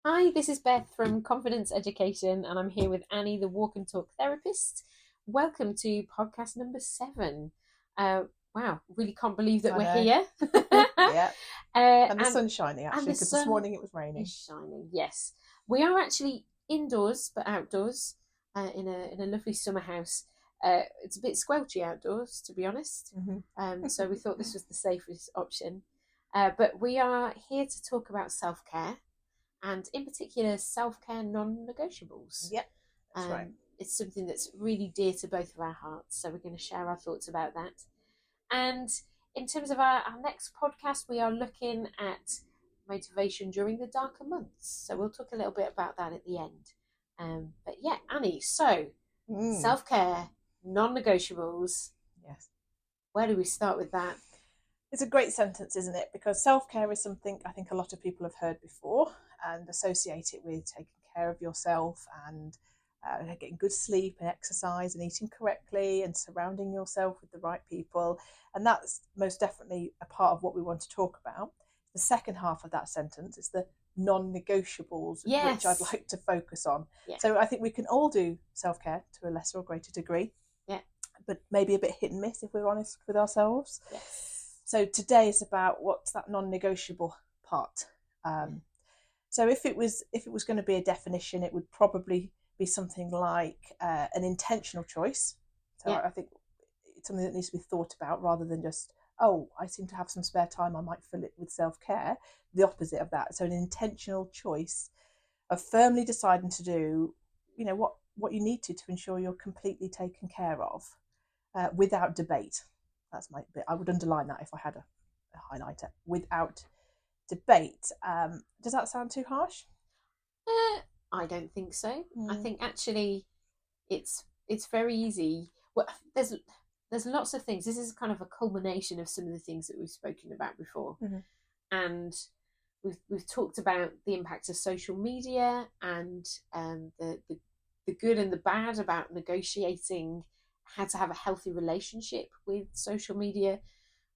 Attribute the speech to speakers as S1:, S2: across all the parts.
S1: Hi, this is Beth from Confidence Education, and I'm here with Annie, the walk and talk therapist. Welcome to podcast number 7. Wow, really can't believe that
S2: I
S1: we're
S2: know.
S1: here.
S2: Yeah. And the
S1: and,
S2: sun's shining
S1: and
S2: actually,
S1: the
S2: because this
S1: sun
S2: morning it was raining.
S1: is shining. Yes, we are actually indoors, but outdoors in a lovely summer house. It's a bit squelchy outdoors, to be honest. So we thought this was the safest option. But we are here to talk about self-care and in particular self-care non-negotiables.
S2: Yep, that's right.
S1: It's something that's really dear to both of our hearts, so we're going to share our thoughts about that. And in terms of our next podcast, we are looking at motivation during the darker months, so we'll talk a little bit about that at the end. But yeah, Annie, so self-care non-negotiables,
S2: Yes.
S1: where do we start with that?
S2: It's a great sentence, isn't it? Because self-care is something I think a lot of people have heard before and associate it with taking care of yourself and getting good sleep and exercise and eating correctly and surrounding yourself with the right people. And that's most definitely a part of what we want to talk about. The second half of that sentence is the non-negotiables,
S1: Yes.
S2: which I'd like to focus on.
S1: Yeah.
S2: So I think we can all do self-care to a lesser or greater degree.
S1: Yeah.
S2: But maybe a bit hit and miss if we're honest with ourselves.
S1: Yes.
S2: So today is about what's that non-negotiable part. So if it was going to be a definition, it would probably be something like an intentional choice. So I think it's something that needs to be thought about rather than just, oh, I seem to have some spare time, I might fill it with self-care. The opposite of that. So an intentional choice of firmly deciding to do, what you need to ensure you're completely taken care of without debate. That's my bit. I would underline that if I had a highlighter. Without debate. Does that sound too harsh?
S1: I don't think so. I think actually it's very easy. Well, there's lots of things. This is kind of a culmination of some of the things that we've spoken about before, and we've talked about the impact of social media and the good and the bad about negotiating how to have a healthy relationship with social media.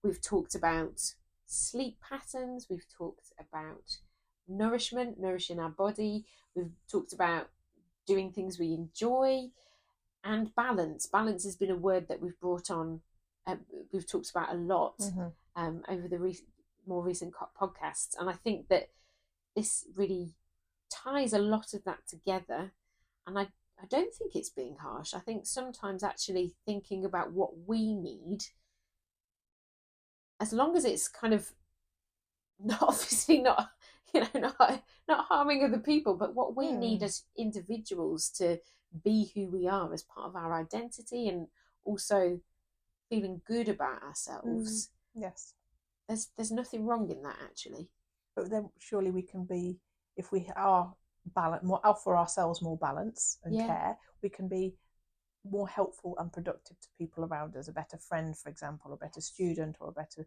S1: We've talked about sleep patterns. We've talked about nourishing our body. We've talked about doing things we enjoy, and balance. Balance has been a word that we've brought on. We've talked about a lot over the more recent podcasts, and I think that this really ties a lot of that together. And I don't think it's being harsh. I think sometimes actually thinking about what we need, as long as it's kind of obviously not harming other people, but what we need as individuals to be who we are as part of our identity, and also feeling good about ourselves.
S2: Yes.
S1: There's nothing wrong in that, actually.
S2: But then surely we can be, if we are offer ourselves more balance and care, we can be more helpful and productive to people around us, a better friend, for example, a better student, or a better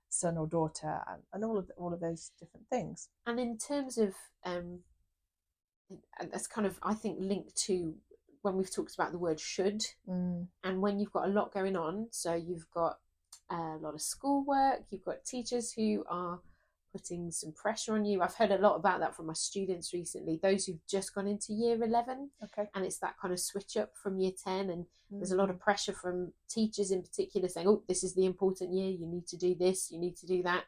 S2: son or daughter, and all of those different things.
S1: And in terms of that's kind of, I think, linked to when we've talked about the word should, and when you've got a lot going on. So you've got a lot of schoolwork, you've got teachers who are putting some pressure on you. I've heard a lot about that from my students recently, those who've just gone into year 11. And it's that kind of switch up from year 10, and there's a lot of pressure from teachers in particular saying, oh, this is the important year, you need to do this, you need to do that,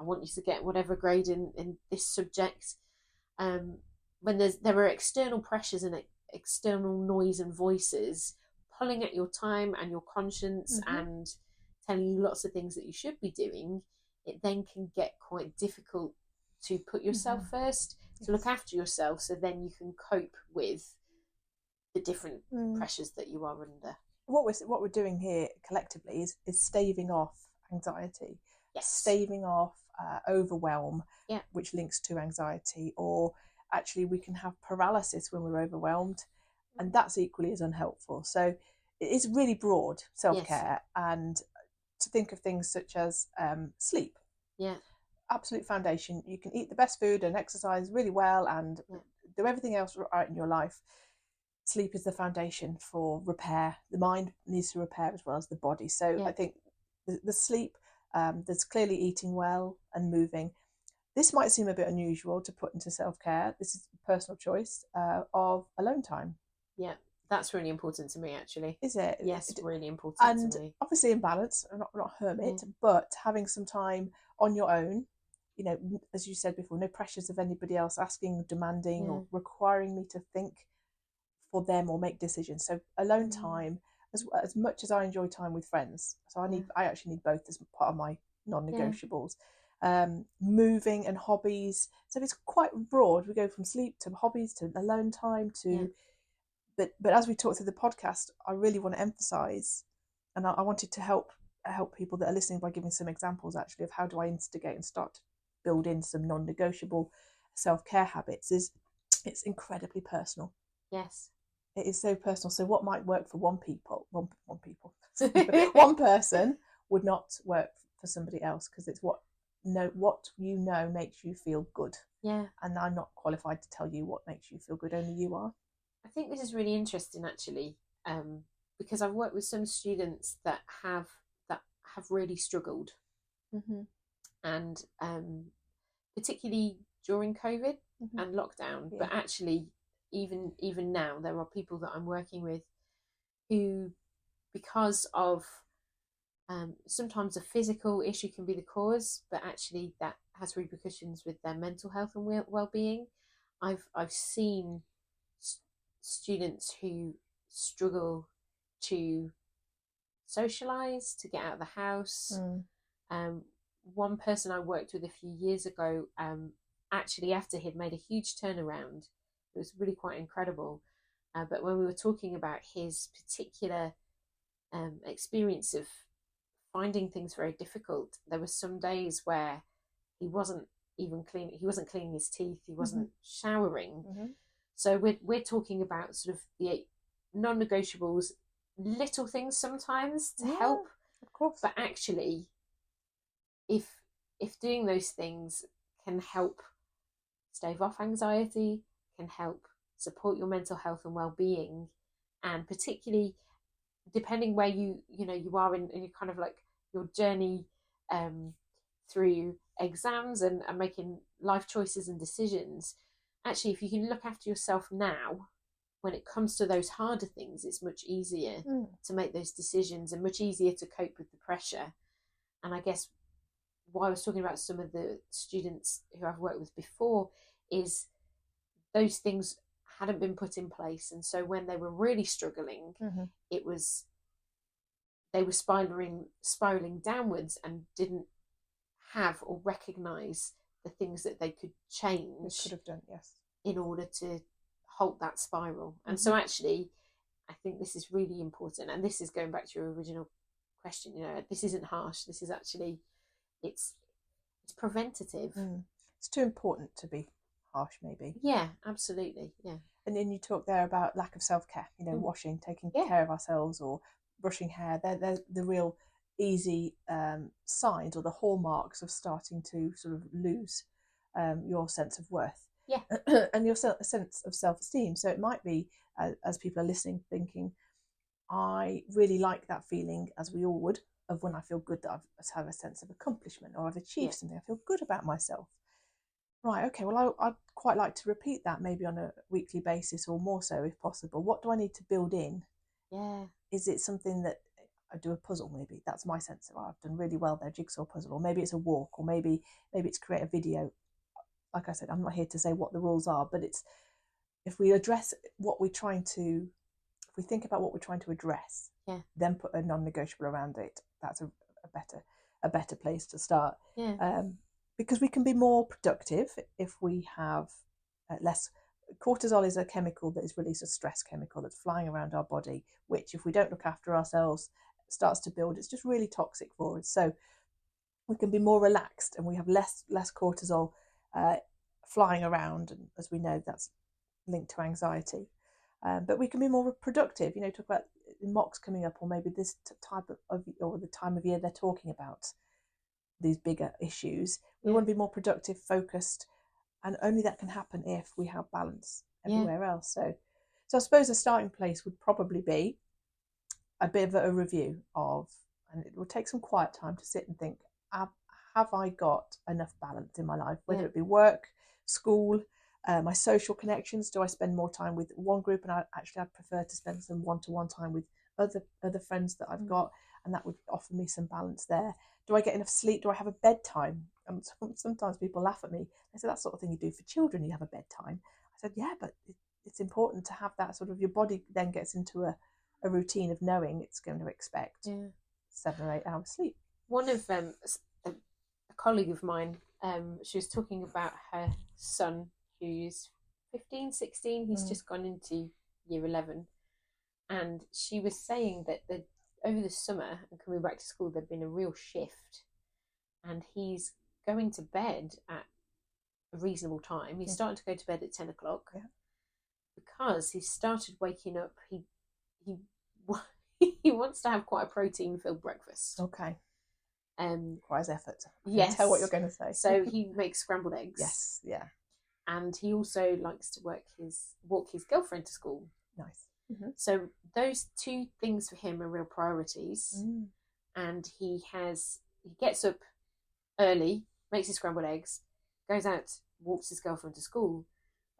S1: I want you to get whatever grade in this subject. When there are external pressures and external noise and voices pulling at your time and your conscience and telling you lots of things that you should be doing, it then can get quite difficult to put yourself first, to look after yourself, so then you can cope with the different pressures that you are under.
S2: What we're doing here collectively is staving off anxiety, staving off overwhelm, which links to anxiety, or actually we can have paralysis when we're overwhelmed, and that's equally as unhelpful. So it's really broad, self-care, and to think of things such as sleep. Absolute foundation. You can eat the best food and exercise really well and do everything else right in your life. Sleep is the foundation for repair. The mind needs to repair as well as the body. So I think the sleep, there's clearly eating well and moving. This might seem a bit unusual to put into self-care. This is a personal choice of alone time.
S1: Yeah, that's really important to me, actually.
S2: Is it?
S1: Yes, really important
S2: and
S1: to me.
S2: obviously in balance, not hermit, but having some time on your own. You know, as you said before, no pressures of anybody else asking, demanding, or requiring me to think for them or make decisions. So alone time, as much as I enjoy time with friends, so I actually need both as part of my non-negotiables. Moving and hobbies. So it's quite broad. We go from sleep to hobbies to alone time to. But as we talk through the podcast, I really want to emphasize, and I wanted to help people that are listening by giving some examples actually of how do I instigate and start to build in some non-negotiable self-care habits. Is it's incredibly personal.
S1: Yes,
S2: it is so personal. So what might work for one person would not work for somebody else, because it's what you know makes you feel good.
S1: Yeah,
S2: and I'm not qualified to tell you what makes you feel good. Only you are.
S1: I think this is really interesting, actually, because I've worked with some students that have really struggled, and particularly during COVID and lockdown. But actually, even now, there are people that I'm working with who, because of sometimes a physical issue can be the cause, but actually that has repercussions with their mental health and well-being. I've seen students who struggle to socialize, to get out of the house. One person I worked with a few years ago, actually after he'd made a huge turnaround, it was really quite incredible. But when we were talking about his particular experience of finding things very difficult, there were some days where he wasn't cleaning his teeth, he wasn't showering. So we're talking about sort of the non-negotiables, little things sometimes to help.
S2: Of course.
S1: But actually, if doing those things can help stave off anxiety, can help support your mental health and well-being, and particularly depending where you are in your kind of like your journey through exams and making life choices and decisions, actually, if you can look after yourself now, when it comes to those harder things, it's much easier to make those decisions and much easier to cope with the pressure. And I guess why I was talking about some of the students who I've worked with before is those things hadn't been put in place, and so when they were really struggling, it was they were spiraling downwards and didn't have or recognize the things that they could change.
S2: They could have done, yes,
S1: in order to halt that spiral. And so actually, I think this is really important, and this is going back to your original question. This isn't harsh. This is actually it's preventative.
S2: It's too important to be harsh, maybe.
S1: Yeah, absolutely. Yeah.
S2: And then you talk there about lack of self-care, washing, taking care of ourselves, or brushing hair. They're the real easy signs or the hallmarks of starting to sort of lose your sense of worth.
S1: Yeah.
S2: And your sense of self-esteem. So it might be, as people are listening, thinking, I really like that feeling, as we all would, of when I feel good, that I have a sense of accomplishment, or I've achieved something. I feel good about myself. Right, okay, well, I'd quite like to repeat that maybe on a weekly basis, or more so if possible. What do I need to build in?
S1: Yeah.
S2: Is it something that I do a puzzle, maybe? That's my sense of, I've done really well there, jigsaw puzzle. Or maybe it's a walk, or maybe it's create a video. Like I said, I'm not here to say what the rules are, but it's, if we address what we're trying to, if we think about what we're trying to address, then put a non-negotiable around it, that's a better place to start.
S1: Yeah.
S2: Because we can be more productive if we have less. Cortisol is a chemical that is released, a stress chemical that's flying around our body, which, if we don't look after ourselves, starts to build. It's just really toxic for us. So we can be more relaxed, and we have less cortisol flying around, and as we know, that's linked to anxiety. But we can be more productive. Talk about mocks coming up, or maybe this type of or the time of year they're talking about these bigger issues. We want to be more productive, focused, and only that can happen if we have balance everywhere else. So I suppose a starting place would probably be a bit of a review of, and it will take some quiet time to sit and think, have I got enough balance in my life, whether it be work, school, my social connections? Do I spend more time with one group, and I'd prefer to spend some one-to-one time with other friends that I've got, and that would offer me some balance there. Do I get enough sleep? Do I have a bedtime? And sometimes people laugh at me. They say, that sort of thing you do for children, you have a bedtime. I said, yeah, but it's important to have that sort of, your body then gets into a routine of knowing it's going to expect 7 or 8 hours sleep.
S1: One of a colleague of mine, she was talking about her son, who's 15, 16. He's just gone into year 11. And she was saying that over the summer and coming back to school, there'd been a real shift. And he's going to bed at a reasonable time. He's starting to go to bed at 10 o'clock because he started waking up. He wants to have quite a protein-filled breakfast.
S2: Okay. Requires effort.
S1: Yes.
S2: Tell what you're going to say.
S1: So he makes scrambled eggs.
S2: Yes. Yeah.
S1: And he also likes to walk his girlfriend to school.
S2: Nice.
S1: So those two things for him are real priorities. And he gets up early, makes his scrambled eggs, goes out, walks his girlfriend to school.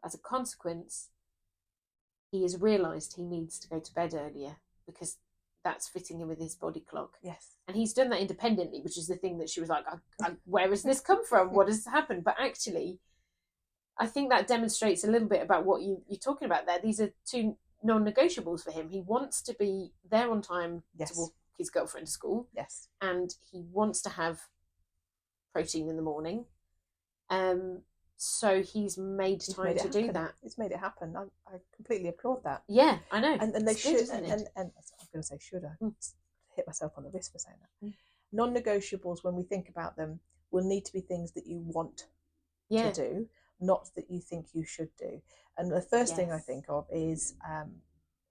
S1: As a consequence, he has realised he needs to go to bed earlier because that's fitting in with his body clock.
S2: Yes.
S1: And he's done that independently, which is the thing that she was like, where has this come from? What has happened? But actually, I think that demonstrates a little bit about what you're talking about there. These are two non-negotiables for him. He wants to be there on time to walk his girlfriend to school.
S2: Yes. And
S1: he wants to have protein in the morning. So he's made time to do that.
S2: It's made it happen. I completely applaud that.
S1: Yeah, I know.
S2: And they should, and I'm going to say should. I hit myself on the wrist for saying that. Non-negotiables, when we think about them, will need to be things that you want to do, not that you think you should do. And the first thing I think of is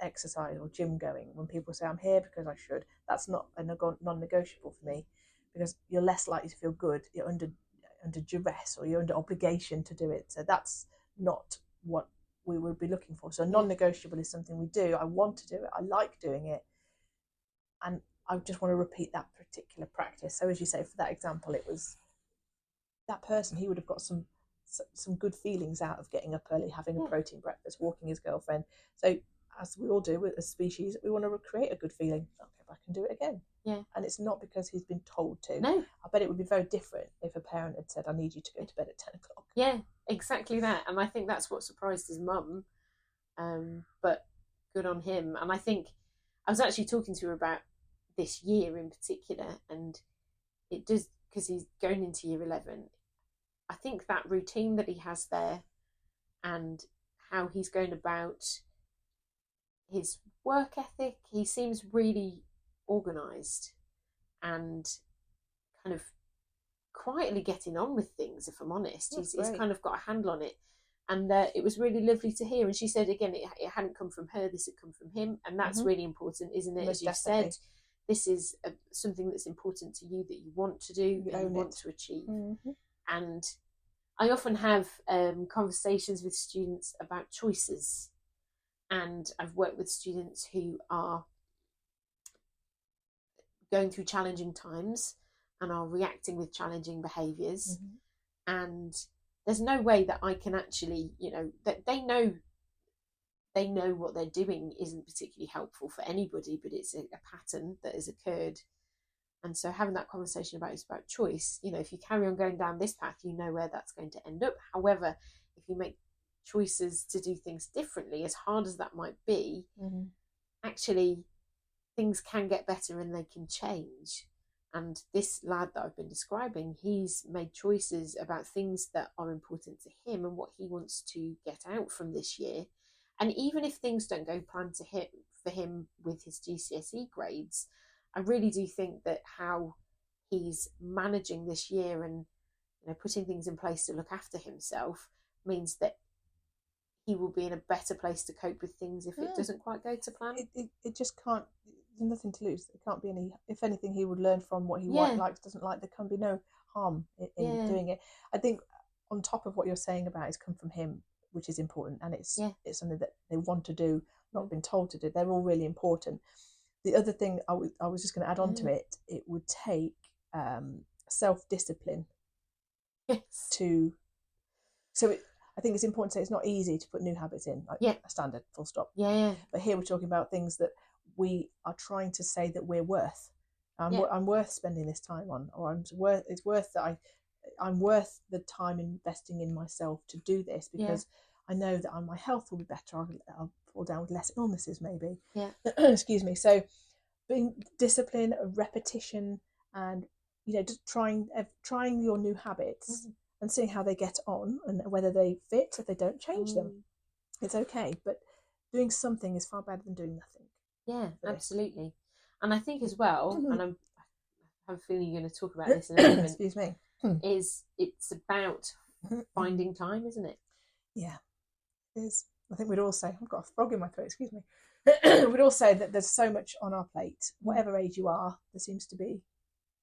S2: exercise or gym going. When people say, I'm here because I should, that's not a non-negotiable for me, because you're less likely to feel good. You're under duress, or you're under obligation to do it. So that's not what we would be looking for. So non-negotiable is something we do. I want to do it. I like doing it. And I just want to repeat that particular practice. So as you say, for that example, it was that person, he would have got some good feelings out of getting up early, having a protein breakfast, walking his girlfriend. So as we all do as a species, we want to recreate a good feeling. Okay, if I can do it again. Yeah. And it's not because he's been told to.
S1: No.
S2: I bet it would be very different if a parent had said, I need you to go to bed at 10 o'clock.
S1: Yeah, exactly that. And I think that's what surprised his mum. But good on him. And I think I was actually talking to her about this year in particular, and it does, because he's going into year 11. I think that routine that he has there and how he's going about his work ethic, he seems really organised and kind of quietly getting on with things, if I'm honest. He's kind of got a handle on it. And it was really lovely to hear. And she said, again, it hadn't come from her, this had come from him. And that's really important, isn't it? As you've said, this is something that's important to you, that you want to do, and you want to achieve. And I often have conversations with students about choices. And I've worked with students who are going through challenging times and are reacting with challenging behaviours. And there's no way that I can actually, that they know what they're doing isn't particularly helpful for anybody, but it's a pattern that has occurred. And so having that conversation about choice, if you carry on going down this path, you know where that's going to end up. However, if you make choices to do things differently, as hard as that might be, actually things can get better and they can change. And this lad that I've been describing, he's made choices about things that are important to him and what he wants to get out from this year. And even if things don't go planned for him with his GCSE grades, I really do think that how he's managing this year and putting things in place to look after himself means that he will be in a better place to cope with things if it doesn't quite go to plan.
S2: It just can't. There's nothing to lose. There can't be any. If anything, he would learn from what he likes, doesn't like. There can be no harm in doing it. I think on top of what you're saying about it's come from him, which is important, and it's something that they want to do, not been told to do. They're all really important. The other thing I was just going to add on to it, it would take self-discipline
S1: Yes.
S2: to. I think it's important to say it's not easy to put new habits in, like a standard, full stop.
S1: Yeah.
S2: But here we're talking about things that we are trying to say that we're worth. I'm worth spending this time on, or it's worth that I'm worth the time investing in myself to do this, because I know that my health will be better. I'll fall down with less illnesses, maybe.
S1: Yeah.
S2: Excuse me. So being discipline, repetition, and just trying your new habits and seeing how they get on, and whether they fit. If they don't, change them. It's okay, but doing something is far better than doing nothing.
S1: Yeah, absolutely. And I think as well, and I'm have a feeling you're going to talk about this in a moment.
S2: Excuse me.
S1: It's about finding time, isn't it?
S2: Yeah, it is. I think we'd all say, I've got a frog in my throat, excuse me. We'd all say that there's so much on our plate. Whatever age you are, there seems to be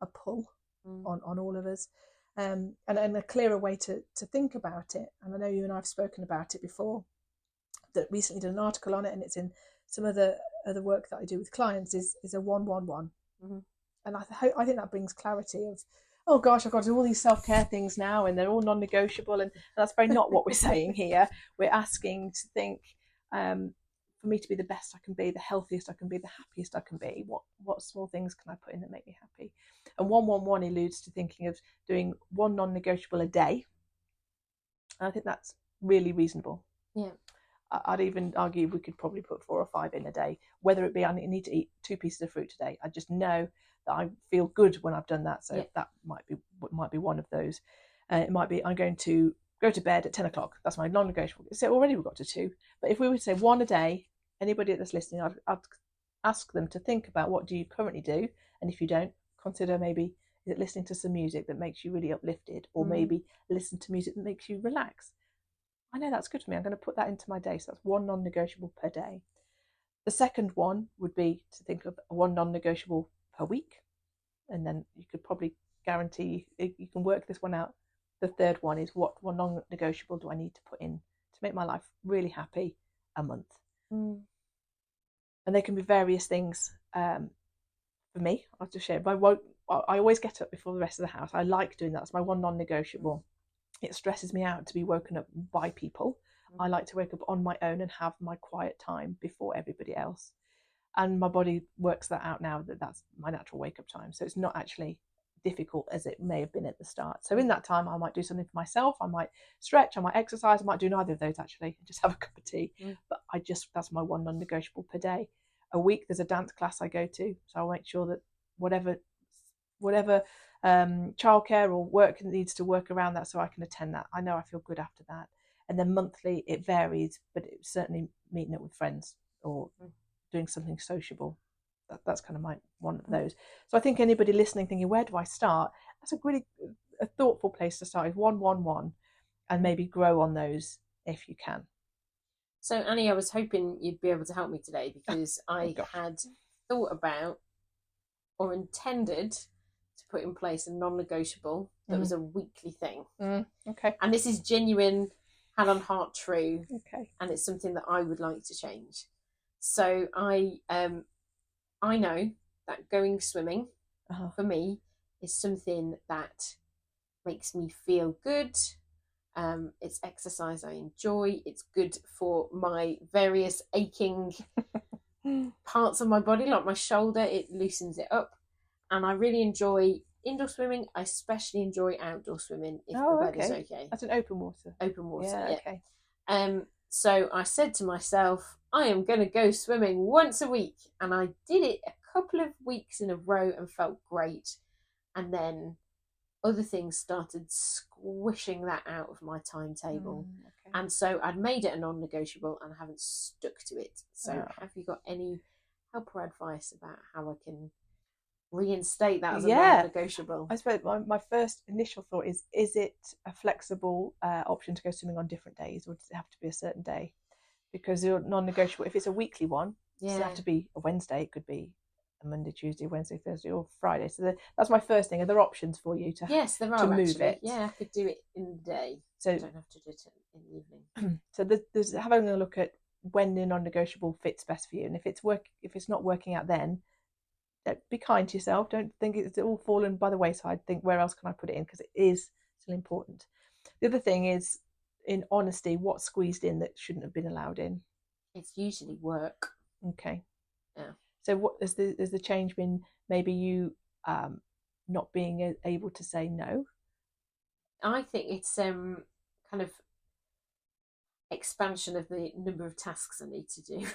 S2: a pull on all of us. And a clearer way to think about it. And I know you and I have spoken about it before, that recently did an article on it, and it's in some other work that I do with clients, is a 1-1-1. And I think that brings clarity of, oh gosh, I've got to do all these self-care things now and they're all non-negotiable, and that's very not what we're saying here. We're asking to think, for me to be the best I can be, the healthiest I can be, the happiest I can be, what small things can I put in that make me happy? And 1-1-1 alludes to thinking of doing one non-negotiable a day. And I think that's really reasonable.
S1: Yeah.
S2: I'd even argue we could probably put 4 or 5 in a day, whether it be I need to eat 2 pieces of fruit today. I just know that I feel good when I've done that. So that might be one of those. It might be I'm going to go to bed at 10 o'clock. That's my non-negotiable. So already we've got to 2. But if we would say 1 a day, anybody that's listening, I'd ask them to think about, what do you currently do? And if you don't, consider maybe, is it listening to some music that makes you really uplifted, or maybe listen to music that makes you relax? I know that's good for me. I'm going to put that into my day. So that's 1 non-negotiable per day. The second one would be to think of 1 non-negotiable per week. And then you could probably guarantee you can work this one out. The third one is, what 1 non-negotiable do I need to put in to make my life really happy a month? And they can be various things. For me, I'll just share. I always get up before the rest of the house. I like doing that. That's my 1 non-negotiable. It stresses me out to be woken up by people. I like to wake up on my own and have my quiet time before everybody else. And my body works that out now, that's my natural wake up time. So it's not actually difficult as it may have been at the start. So in that time, I might do something for myself. I might stretch, I might exercise, I might do neither of those actually, just have a cup of tea. But that's my 1 non-negotiable per day. A week, there's a dance class I go to. So I'll make sure that whatever childcare or work needs to work around that, so I can attend that. I know I feel good after that. And then monthly, it varies, but it's certainly meeting up with friends or doing something sociable. That's kind of one of those. So I think anybody listening thinking, where do I start? That's a thoughtful place to start, is 1-1-1, and maybe grow on those if you can.
S1: So Annie, I was hoping you'd be able to help me today, because I had thought about, or intended to put in place, a non-negotiable that was a weekly thing.
S2: Okay.
S1: And this is genuine, hand on heart true.
S2: Okay.
S1: And it's something that I would like to change. So I know that going swimming for me is something that makes me feel good. It's exercise I enjoy. It's good for my various aching parts of my body, like my shoulder. It loosens it up. And I really enjoy indoor swimming. I especially enjoy outdoor swimming if the weather's okay.
S2: That's an open water.
S1: Open water,
S2: yeah. Okay.
S1: So I said to myself, I am going to go swimming once a week. And I did it a couple of weeks in a row and felt great. And then other things started squishing that out of my timetable. And so I'd made it a non-negotiable and I haven't stuck to it. So have you got any help or advice about how I can reinstate that as a non-negotiable?
S2: I suppose my first initial thought is it a flexible option to go swimming on different days, or does it have to be a certain day? Because you're non-negotiable, if it's a weekly one, it doesn't have to be a Wednesday. It could be a Monday, Tuesday, Wednesday, Thursday, or Friday. So that's my first thing. Are there options for you to
S1: there are,
S2: move
S1: actually.
S2: it?
S1: Yeah, I could do it in the day. So I don't have to do it in the evening.
S2: So there's having a look at when the non-negotiable fits best for you, and if it's not working out, then be kind to yourself. Don't think it's all fallen by the wayside. Think, where else can I put it in? Because it is still important. The other thing is, in honesty, what's squeezed in that shouldn't have been allowed in?
S1: It's usually work.
S2: Okay.
S1: Yeah.
S2: So what has the change been? Maybe you not being able to say no?
S1: I think it's kind of expansion of the number of tasks I need to do.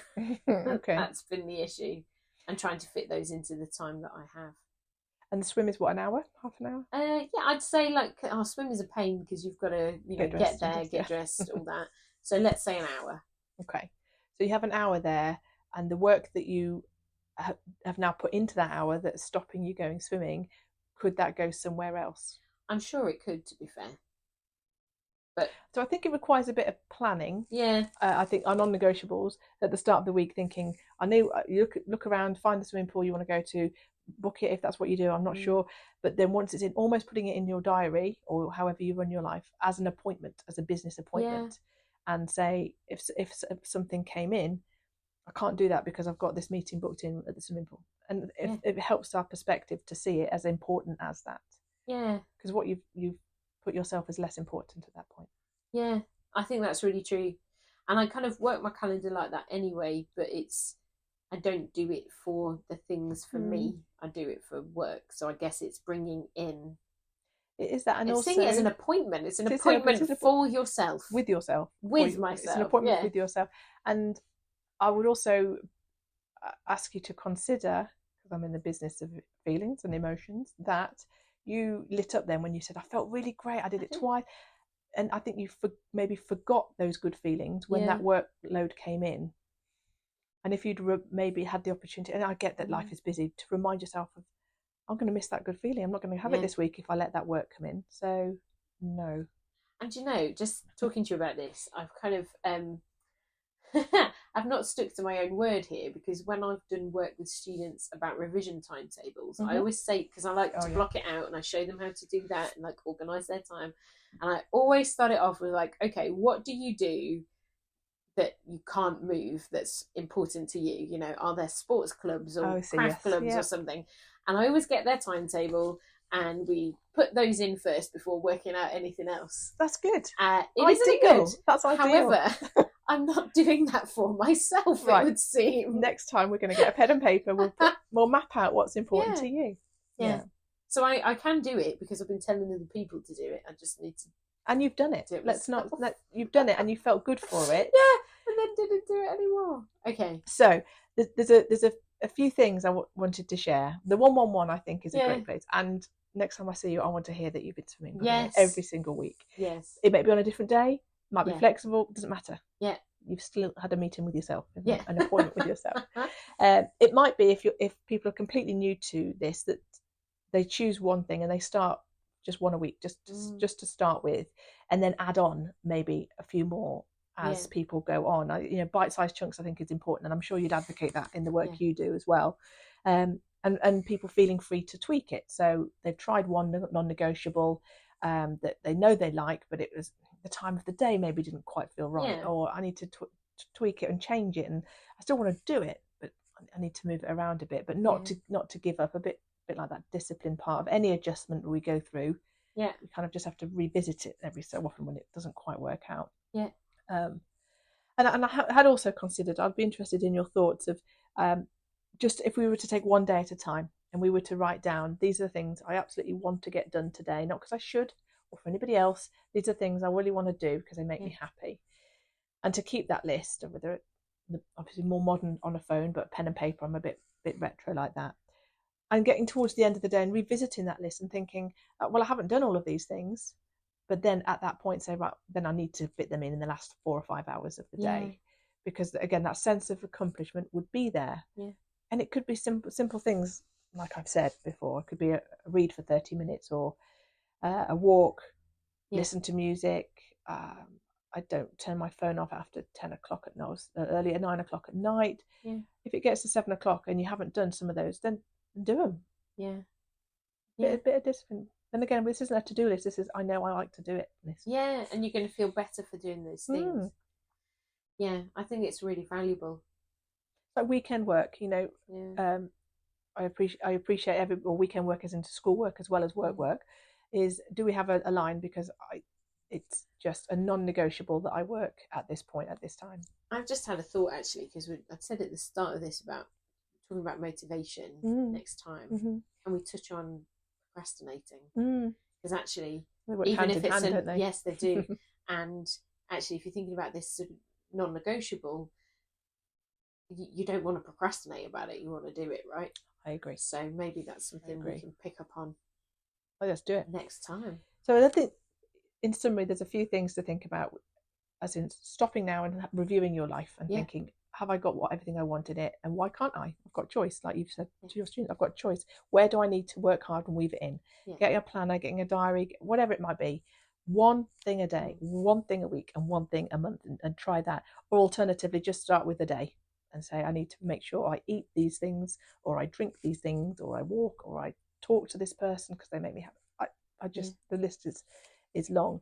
S2: Okay.
S1: That's been the issue, and trying to fit those into the time that I have.
S2: And the swim is what, an hour, half an hour?
S1: Yeah, I'd say like swim is a pain because you've got to get there, get dressed, all that. So let's say an hour.
S2: Okay, so you have an hour there, and the work that you have now put into that hour that's stopping you going swimming, could that go somewhere else?
S1: I'm sure it could, to be fair. But
S2: so I think it requires a bit of planning.
S1: Yeah.
S2: I think our non-negotiables at the start of the week, thinking, I know, you look around, find the swimming pool you want to go to, book it if that's what you do. I'm not sure, but then once it's in, almost putting it in your diary or however you run your life as an appointment, as a business appointment, and say if something came in, I can't do that because I've got this meeting booked in at the swimming pool, and it helps our perspective to see it as important as that.
S1: Yeah,
S2: because what you've put yourself as less important at that point.
S1: Yeah, I think that's really true, and I kind of work my calendar like that anyway. But I don't do it for the things for me. I do it for work. So I guess it's bringing in.
S2: It is that, and
S1: it's
S2: also
S1: seeing it as an appointment. It's an appointment for yourself,
S2: with yourself,
S1: with myself.
S2: It's an appointment with yourself, and I would also ask you to consider, because I'm in the business of feelings and emotions, that you lit up then when you said, I felt really great, I did it twice. And I think you maybe forgot those good feelings when that workload came in. And if you'd maybe had the opportunity, and I get that life is busy, to remind yourself of, I'm going to miss that good feeling. I'm not going to have it this week if I let that work come in. So, no.
S1: And just talking to you about this, I've kind of I've not stuck to my own word here, because when I've done work with students about revision timetables, I always say, because I like to block it out and I show them how to do that and like organise their time. And I always start it off with like, okay, what do you do that you can't move that's important to you? You know, are there sports clubs or craft clubs or something? And I always get their timetable and we put those in first before working out anything else.
S2: That's good.
S1: Isn't it good?
S2: That's ideal.
S1: However, I'm not doing that for myself, it would seem.
S2: Next time we're going to get a pen and paper. We'll map out what's important to you.
S1: Yeah. So I can do it because I've been telling other people to do it. I just need to.
S2: And you've done it. You've done it and you felt good for it.
S1: Yeah, and then didn't do it anymore. Okay.
S2: So there's a few things I wanted to share. The 111 I think is a great place. And next time I see you, I want to hear that you've been swimming every single week.
S1: Yes.
S2: It may be on a different day. Might be flexible. Doesn't matter.
S1: Yeah.
S2: You've still had a meeting with yourself. An appointment with yourself. It might be if people are completely new to this, that they choose one thing and they start just one a week, just to start with, and then add on maybe a few more as people go on. Bite-sized chunks I think is important, and I'm sure you'd advocate that in the work you do as well. And people feeling free to tweak it. So they've tried one non-negotiable that they know they like, but it was the time of the day maybe didn't quite feel right, or I need to tweak it and change it, and I still want to do it, but I need to move it around a bit, but not to give up. A bit like that discipline part of any adjustment we go through. We kind of just have to revisit it every so often when it doesn't quite work out. And I had also considered, I'd be interested in your thoughts of just if we were to take one day at a time and we were to write down, these are the things I absolutely want to get done today, not because I should or for anybody else. These are things I really want to do because they make me happy. And to keep that list, whether obviously more modern on a phone, but pen and paper, I'm a bit retro like that. And getting towards the end of the day and revisiting that list and thinking, well, I haven't done all of these things. But then at that point say, right, then I need to fit them in the last 4 or 5 hours of the day. Because again, that sense of accomplishment would be there. And it could be simple things, like I've said before. It could be a read for 30 minutes or a walk, listen to music. I don't turn my phone off after 10 o'clock at night, early at 9 o'clock at night. If it gets to 7 o'clock and you haven't done some of those, then do them. A bit of discipline. And again, this isn't a to-do list. This is, I know I like to do it list.
S1: And you're going to feel better for doing those things. I think it's really valuable.
S2: Like weekend work, I appreciate every or weekend work is into school work as well as work, is do we have a line, because it's just a non-negotiable that I work at this point at this time.
S1: I've just had a thought actually, because I'd said at the start of this about talking about motivation next time, and we touch on procrastinating, because actually, even if it's yes, they do, and actually, if you're thinking about this sort of non-negotiable, you don't want to procrastinate about it. You want to do it, right?
S2: I agree.
S1: So maybe that's something we can pick up on.
S2: Let's do it
S1: next time.
S2: So I think, in summary, there's a few things to think about, as in stopping now and reviewing your life and thinking, have I got everything I want in it, and why can't I? I've got choice, like you've said to your students. I've got choice. Where do I need to work hard and weave it in? Getting a planner, getting a diary, whatever it might be. One thing a day, one thing a week, and one thing a month, and try that. Or alternatively, just start with a day and say, I need to make sure I eat these things, or I drink these things, or I walk, or I talk to this person because they make me happy. I just the list is long,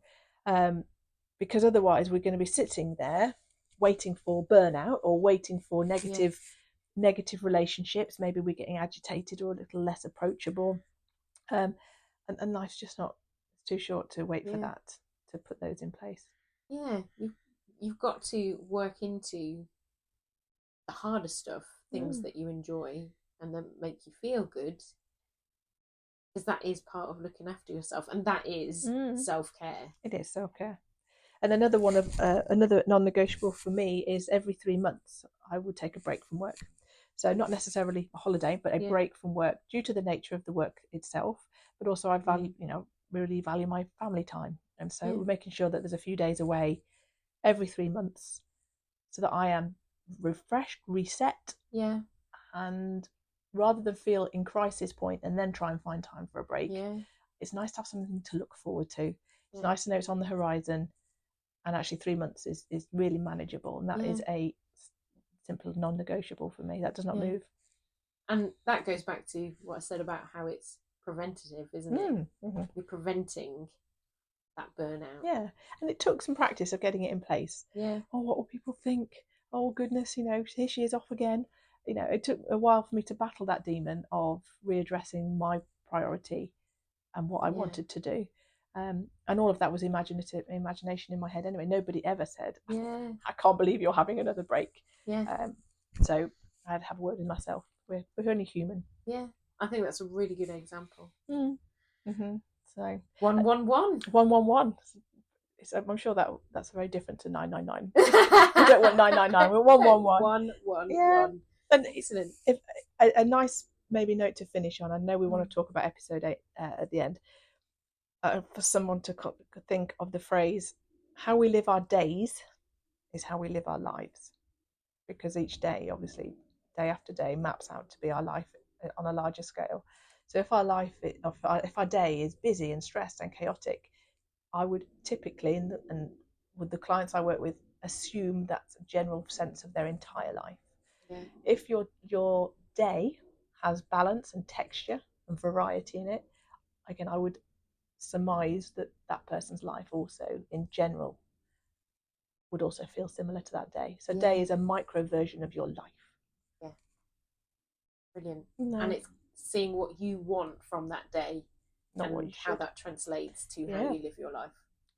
S2: because otherwise we're going to be sitting there waiting for burnout, or waiting for negative relationships. Maybe we're getting agitated or a little less approachable, and life's just not, it's too short to wait for that, to put those in place.
S1: You've got to work into the harder stuff, things that you enjoy and that make you feel good, because that is part of looking after yourself, and that is self-care. It is
S2: self-care. And another one of another non-negotiable for me is every 3 months I would take a break from work. So not necessarily a holiday, but a break from work, due to the nature of the work itself, but also I value, really value my family time, and so we're making sure that there's a few days away every 3 months, so that I am refreshed, reset, and rather than feel in crisis point and then try and find time for a break, it's nice to have something to look forward to. It's nice to know it's on the horizon, and actually 3 months is really manageable, and that is a simple non-negotiable for me. That does not move.
S1: And that goes back to what I said about how it's preventative, isn't it? You're preventing that burnout.
S2: And it took some practice of getting it in place. Oh, what will people think? Oh goodness, here she is off again. It took a while for me to battle that demon of readdressing my priority and what I wanted to do. And all of that was imagination in my head anyway. Nobody ever said, I can't believe you're having another break. So I had to have a word with myself. We're only human.
S1: I think that's a really good example.
S2: So
S1: 111.
S2: I'm sure that's very different to 999. We don't want 999. We're 111.
S1: 111.
S2: And excellent. If a nice maybe note to finish on. I know we want to talk about episode 8 at the end. For someone to think of the phrase, how we live our days is how we live our lives, because each day, obviously, day after day, maps out to be our life on a larger scale. So if our day is busy and stressed and chaotic, I would typically, and with the clients I work with, assume that's a general sense of their entire life. If your day has balance and texture and variety in it, again, I would surmise that person's life also in general would also feel similar to that day. So day is a micro version of your life.
S1: Brilliant. And it's seeing what you want from that day,
S2: not
S1: and
S2: what you
S1: how that translates to how you live your life.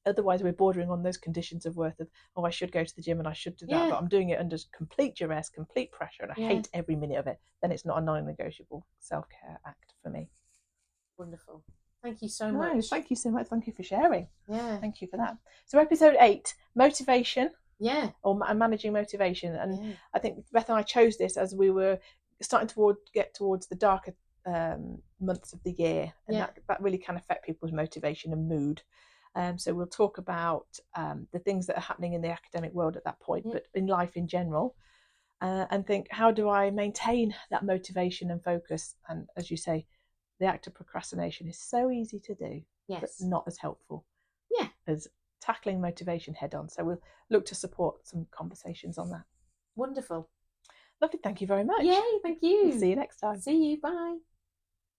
S2: Otherwise we're bordering on those conditions of worth of, I should go to the gym and I should do that, but I'm doing it under complete duress, complete pressure, and I hate every minute of it. Then it's not a non-negotiable self-care act for me.
S1: Wonderful. Thank you so much.
S2: Thank you so much. Thank you for sharing. Thank you for that. So episode 8, motivation. Or managing motivation. And I think Beth and I chose this as we were starting to get towards the darker months of the year, and that really can affect people's motivation and mood. So we'll talk about the things that are happening in the academic world at that point, but in life in general, and think, how do I maintain that motivation and focus? And as you say, the act of procrastination is so easy to do, but not as helpful as tackling motivation head on. So we'll look to support some conversations on that.
S1: Wonderful.
S2: Lovely. Thank you very much.
S1: Yay, thank you.
S2: See you next time.
S1: See you. Bye.